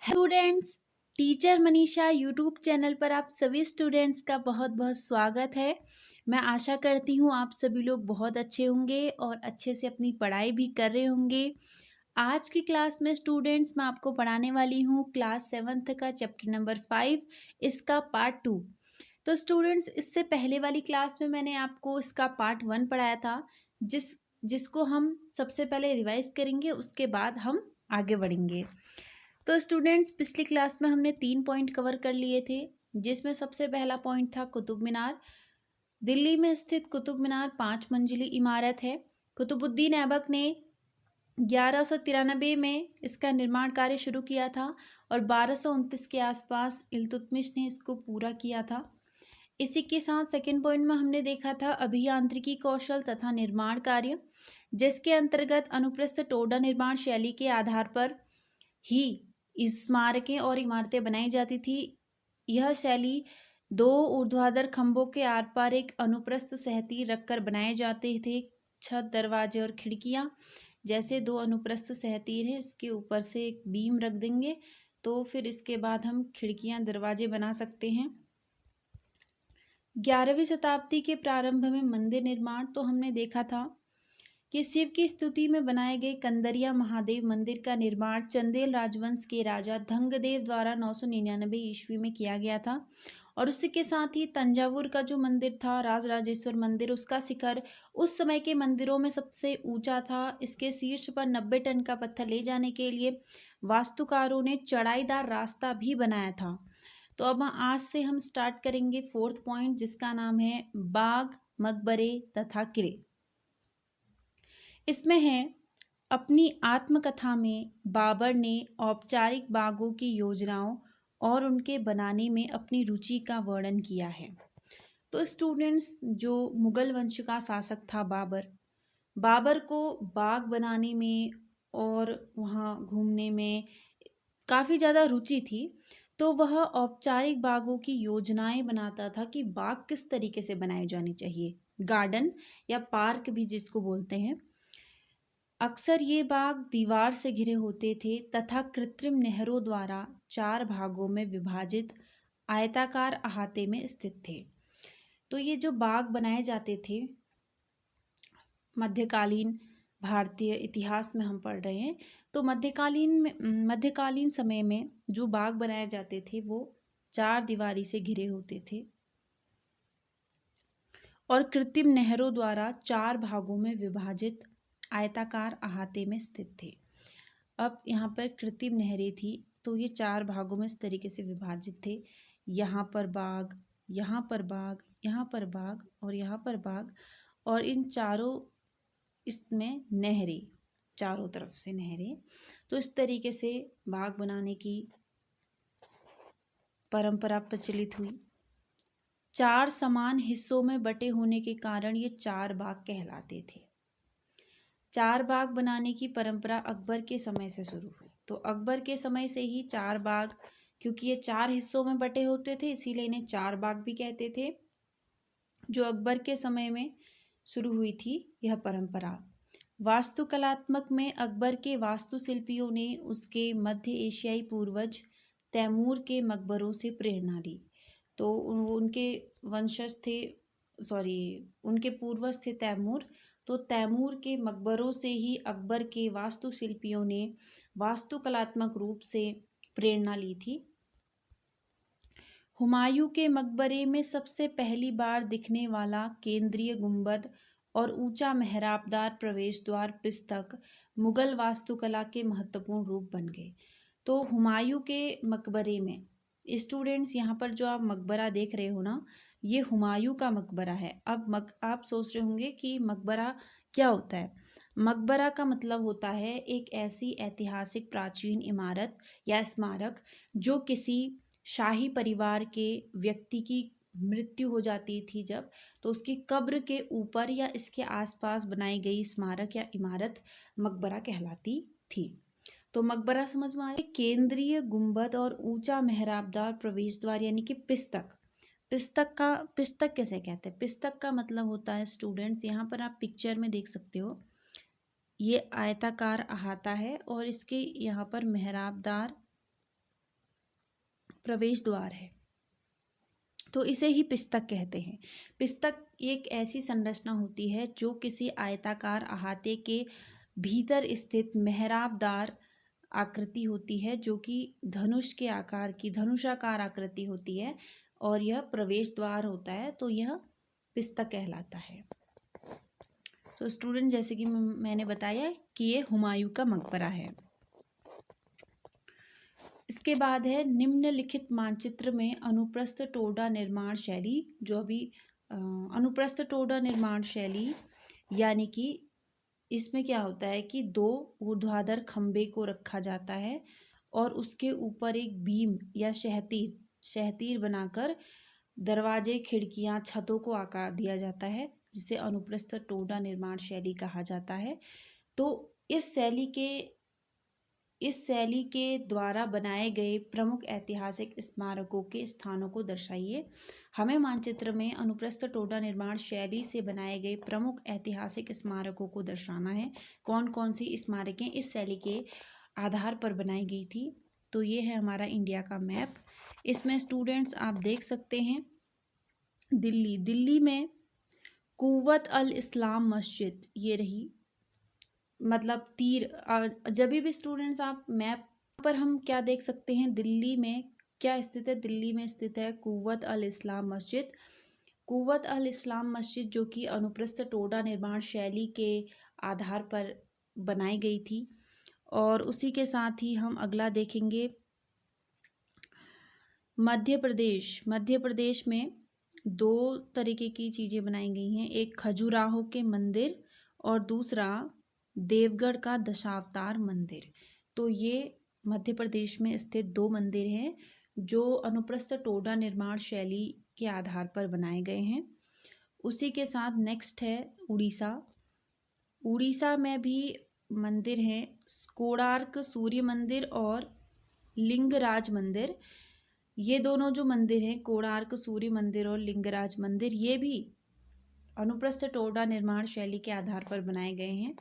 Students, teacher Manisha YouTube channel पर आप सभी स्टूडेंट्स का बहुत बहुत स्वागत है। मैं आशा करती हूँ आप सभी लोग बहुत अच्छे होंगे और अच्छे से अपनी पढ़ाई भी कर रहे होंगे। आज की क्लास में स्टूडेंट्स मैं आपको पढ़ाने वाली हूँ क्लास 7th का चैप्टर नंबर 5, इसका पार्ट 2। तो स्टूडेंट्स, इससे पहले वाली क्लास में मैंने आपको इसका पार्ट 1 पढ़ाया था, जिसको हम सबसे पहले रिवाइज करेंगे, उसके बाद हम आगे बढ़ेंगे। तो स्टूडेंट्स, पिछली क्लास में हमने 3 पॉइंट कवर कर लिए थे, जिसमें सबसे पहला पॉइंट था कुतुब मीनार। दिल्ली में स्थित कुतुब मीनार 5 मंजिली इमारत है। कुतुबुद्दीन ऐबक ने 1193 में इसका निर्माण कार्य शुरू किया था और 1229 के आसपास इल्तुतमिश ने इसको पूरा किया था। इसी के साथ सेकंड पॉइंट में हमने देखा था अभियांत्रिकी कौशल तथा निर्माण कार्य, जिसके अंतर्गत अनुप्रस्थ टोडा निर्माण शैली के आधार पर ही स्मारकें और इमारतें बनाई जाती थी। यह शैली 2 ऊर्ध्वाधर खंभों के आर पार एक अनुप्रस्थ सहती रखकर बनाए जाते थे। छत, दरवाजे और खिड़कियां, जैसे 2 अनुप्रस्थ सहतीर हैं, इसके ऊपर से एक बीम रख देंगे तो फिर इसके बाद हम खिड़कियां, दरवाजे बना सकते हैं। 11वीं शताब्दी के प्रारंभ में मंदिर निर्माण तो हमने देखा था कि शिव की स्तुति में बनाए गए कंदरिया महादेव मंदिर का निर्माण चंदेल राजवंश के राजा धंगदेव द्वारा 999 ईस्वी में किया गया था। और उसी के साथ ही तंजावुर का जो मंदिर था, राजराजेश्वर मंदिर, उसका शिखर उस समय के मंदिरों में सबसे ऊंचा था। इसके शीर्ष पर 90 टन का पत्थर ले जाने के लिए वास्तुकारों ने चढ़ाईदार रास्ता भी बनाया था। तो अब आज से हम स्टार्ट करेंगे 4th पॉइंट, जिसका नाम है बाग, मकबरे तथा किले। इसमें है, अपनी आत्मकथा में बाबर ने औपचारिक बागों की योजनाओं और उनके बनाने में अपनी रुचि का वर्णन किया है। तो स्टूडेंट्स, जो मुगल वंश का शासक था बाबर को बाग बनाने में और वहाँ घूमने में काफ़ी ज़्यादा रुचि थी। तो वह औपचारिक बागों की योजनाएं बनाता था कि बाग किस तरीके से बनाए जाने चाहिए, गार्डन या पार्क भी जिसको बोलते हैं। अक्सर ये बाग दीवार से घिरे होते थे तथा कृत्रिम नहरों द्वारा 4 भागों में विभाजित आयताकार अहाते में स्थित थे। तो ये जो बाग बनाए जाते थे, मध्यकालीन भारतीय इतिहास में हम पढ़ रहे हैं, तो मध्यकालीन समय में जो बाग बनाए जाते थे वो 4 दीवारी से घिरे होते थे और कृत्रिम नहरों द्वारा 4 भागों में विभाजित आयताकार अहाते में स्थित थे। अब यहाँ पर कृत्रिम नहरें थी, तो ये 4 भागों में इस तरीके से विभाजित थे। यहाँ पर बाग, यहाँ पर बाग, यहाँ पर बाग और यहाँ पर बाग, और इन चारों इसमें नहरें, चारों तरफ से नहरें। तो इस तरीके से बाग बनाने की परंपरा प्रचलित हुई। 4 समान हिस्सों में बटे होने के कारण ये 4 बाग कहलाते थे। 4 बाग बनाने की परंपरा अकबर के समय से शुरू हुई। तो अकबर के समय से ही 4 बाग, क्योंकि ये 4 हिस्सों में बटे होते थे, इसीलिए इन्हें 4 बाग भी कहते थे, जो अकबर के समय में शुरू हुई थी यह परंपरा। वास्तुकलात्मक में अकबर के वास्तुशिल्पियों ने उसके मध्य एशियाई पूर्वज तैमूर के मकबरों से प्रेरणा ली। तो उनके वंशज थे, उनके पूर्वज थे तैमूर। तो तैमूर के मकबरों से ही अकबर के वास्तुशिल्पियों ने वास्तुकलात्मक रूप से प्रेरणा ली थी। हुमायूं के मकबरे में सबसे पहली बार दिखने वाला केंद्रीय गुंबद और ऊंचा मेहराबदार प्रवेश द्वार पिस्तक मुगल वास्तुकला के महत्वपूर्ण रूप बन गए। तो हुमायूं के मकबरे में, स्टूडेंट्स, यहाँ पर जो आप मकबरा देख रहे हो ना, ये हुमायूं का मकबरा है। अब आप सोच रहे होंगे कि मकबरा क्या होता है। मकबरा का मतलब होता है एक ऐसी ऐतिहासिक प्राचीन इमारत या स्मारक जो किसी शाही परिवार के व्यक्ति की मृत्यु हो जाती थी जब, तो उसकी कब्र के ऊपर या इसके आसपास बनाई गई स्मारक या इमारत मकबरा कहलाती थी। तो मकबरा समझ में आ रही। केंद्रीय गुंबद और ऊंचा मेहराबदार प्रवेश द्वार यानी कि पिस्तक। पिस्तक कैसे कहते हैं? पिस्तक का मतलब होता है स्टूडेंट्स, यहाँ पर आप पिक्चर में देख सकते हो, ये आयताकार अहाता है और इसके यहाँ पर मेहराबदार प्रवेश द्वार है, तो इसे ही पिस्तक कहते हैं। पिस्तक एक ऐसी संरचना होती है जो किसी आयताकार अहाते के भीतर स्थित मेहराबदार आकृति होती है, जो कि धनुष के आकार की धनुषाकार आकृति होती है, और यह प्रवेश द्वार होता है, तो यह पिस्तक कहलाता है। तो स्टूडेंट, जैसे कि मैंने बताया कि ये हुमायूं का मकबरा है। इसके बाद है निम्नलिखित मानचित्र में अनुप्रस्थ टोडा निर्माण शैली, जो अभी अनुप्रस्थ टोडा निर्माण शैली यानी कि इसमें क्या होता है कि दो ऊर्ध्वाधर खंबे को रखा जाता है और उसके ऊपर एक बीम या शहतीर बनाकर दरवाजे, खिड़कियां, छतों को आकार दिया जाता है, जिसे अनुप्रस्थ टोडा निर्माण शैली कहा जाता है। तो इस शैली के द्वारा बनाए गए प्रमुख ऐतिहासिक स्मारकों के स्थानों को दर्शाइए। हमें मानचित्र में अनुप्रस्थ टोडा निर्माण शैली से बनाए गए प्रमुख ऐतिहासिक स्मारकों को दर्शाना है। कौन कौन सी स्मारकें इस शैली के आधार पर बनाई गई थी। तो ये है हमारा इंडिया का मैप। इसमें स्टूडेंट्स आप देख सकते हैं दिल्ली में कुव्वत अल इस्लाम मस्जिद, ये रही, मतलब तीर। जब भी स्टूडेंट्स आप मैप पर हम क्या देख सकते हैं, दिल्ली में क्या स्थित है, दिल्ली में स्थित है कुव्वत अल इस्लाम मस्जिद। कुव्वत अल इस्लाम मस्जिद जो कि अनुप्रस्थ टोडा निर्माण शैली के आधार पर बनाई गई थी। और उसी के साथ ही हम अगला देखेंगे मध्य प्रदेश में दो तरीके की चीज़ें बनाई गई हैं, एक खजुराहो के मंदिर और दूसरा देवगढ़ का दशावतार मंदिर। तो ये मध्य प्रदेश में स्थित दो मंदिर हैं जो अनुप्रस्थ टोडा निर्माण शैली के आधार पर बनाए गए हैं। उसी के साथ नेक्स्ट है उड़ीसा में भी मंदिर हैं, कोणार्क सूर्य मंदिर और लिंगराज मंदिर। ये दोनों जो मंदिर हैं, कोणार्क सूर्य मंदिर और लिंगराज मंदिर, ये भी अनुप्रस्थ टोडा निर्माण शैली के आधार पर बनाए गए हैं।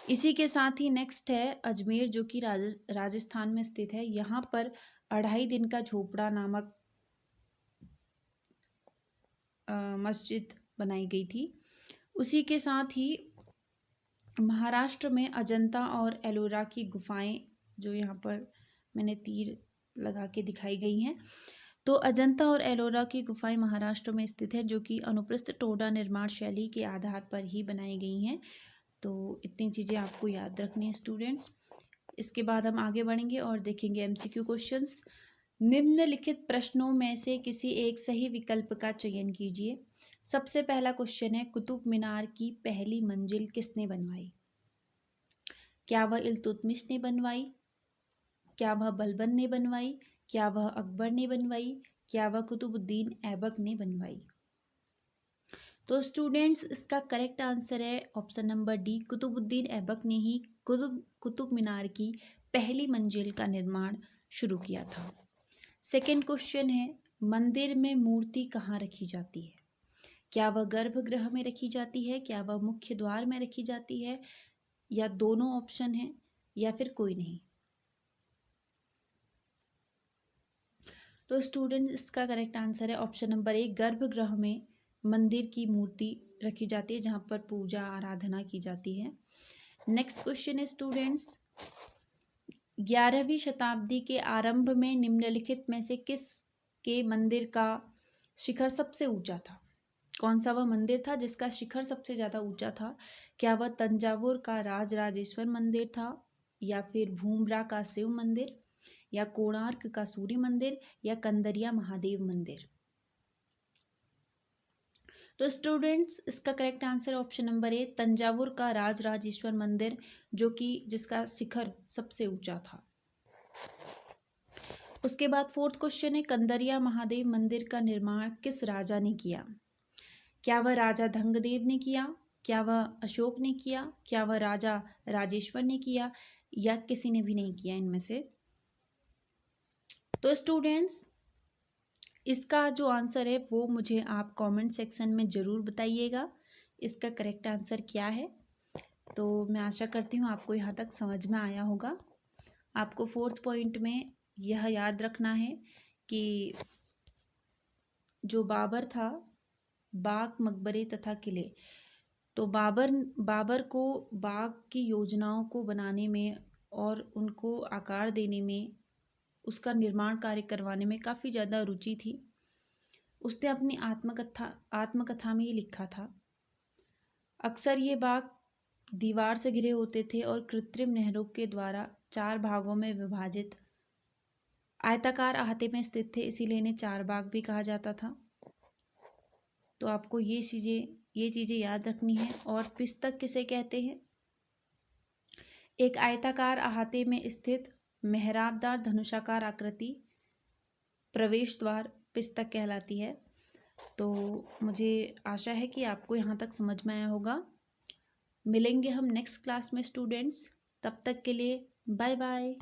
इसी के साथ ही नेक्स्ट है अजमेर, जो कि राजस्थान में स्थित है। यहाँ पर 2.5 दिन का झोपड़ा नामक मस्जिद बनाई गई थी। उसी के साथ ही महाराष्ट्र में अजंता और एलोरा की गुफाएं, जो यहाँ पर मैंने तीर लगा के दिखाई गई हैं। तो अजंता और एलोरा की गुफाएं महाराष्ट्र में स्थित है, जो कि अनुप्रस्थ टोडा निर्माण शैली के आधार पर ही बनाई गई हैं। तो इतनी चीज़ें आपको याद रखनी है स्टूडेंट्स। इसके बाद हम आगे बढ़ेंगे और देखेंगे एमसीक्यू क्वेश्चंस। निम्नलिखित प्रश्नों में से किसी एक सही विकल्प का चयन कीजिए। सबसे पहला क्वेश्चन है, कुतुब मीनार की पहली मंजिल किसने बनवाई? क्या वह इल्तुतमिश ने बनवाई? क्या वह बलबन ने बनवाई? क्या वह अकबर ने बनवाई? क्या वह कुतुबुद्दीन ऐबक ने बनवाई? तो स्टूडेंट्स, इसका करेक्ट आंसर है option number D, Qutbuddin Aibak ने ही कुतुब मीनार की पहली मंजिल का निर्माण शुरू किया था। सेकंड क्वेश्चन है, मंदिर में मूर्ति कहाँ रखी जाती है? क्या वह गर्भगृह में रखी जाती है? क्या वह मुख्य द्वार में रखी जाती है? या दोनों ऑप्शन है या फिर कोई नहीं? तो स्टूडेंट, इसका करेक्ट आंसर है ऑप्शन नंबर ए, गर्भगृह में मंदिर की मूर्ति रखी जाती है, जहाँ पर पूजा आराधना की जाती है। नेक्स्ट क्वेश्चन है स्टूडेंट्स, 11वीं शताब्दी के आरंभ में निम्नलिखित में से किस के मंदिर का शिखर सबसे ऊंचा था? कौन सा वह मंदिर था जिसका शिखर सबसे ज़्यादा ऊंचा था? क्या वह तंजावुर का राजराजेश्वर मंदिर था, या फिर भूमरा का शिव मंदिर, या कोणार्क का सूर्य मंदिर, या कंदरिया महादेव मंदिर? तो स्टूडेंट्स, इसका correct answer option number A, Thanjavur का राजराजेश्वर मंदिर, जो कि जिसका शिखर सबसे ऊंचा था। उसके बाद फोर्थ क्वेश्चन है, कंदरिया महादेव मंदिर का निर्माण किस राजा ने किया? क्या वह राजा धंगदेव ने किया? क्या वह अशोक ने किया? क्या वह राजा राजेश्वर ने किया, या किसी ने भी नहीं किया इनमें से? तो स्टूडेंट्स, इसका जो आंसर है वो मुझे आप कमेंट सेक्शन में ज़रूर बताइएगा, इसका करेक्ट आंसर क्या है। तो मैं आशा करती हूँ आपको यहाँ तक समझ में आया होगा। आपको फोर्थ पॉइंट में यह याद रखना है कि जो बाबर था, बाग, मकबरे तथा किले, तो बाबर को बाग की योजनाओं को बनाने में और उनको आकार देने में, उसका निर्माण कार्य करवाने में काफ़ी ज़्यादा रुचि थी। उसने अपनी आत्मकथा में ये लिखा था, अक्सर ये बाग दीवार से घिरे होते थे और कृत्रिम नहरों के द्वारा 4 भागों में विभाजित आयताकार अहाते में स्थित थे, इसीलिए इन्हें 4 बाग भी कहा जाता था। तो आपको ये चीज़ें याद रखनी है। और पिस्तक किसे कहते हैं? एक आयताकार अहाते में स्थित मेहराबदार धनुषाकार आकृति प्रवेश द्वार पिस्तक कहलाती है। तो मुझे आशा है कि आपको यहाँ तक समझ में आया होगा। मिलेंगे हम नेक्स्ट क्लास में स्टूडेंट्स, तब तक के लिए बाय बाय।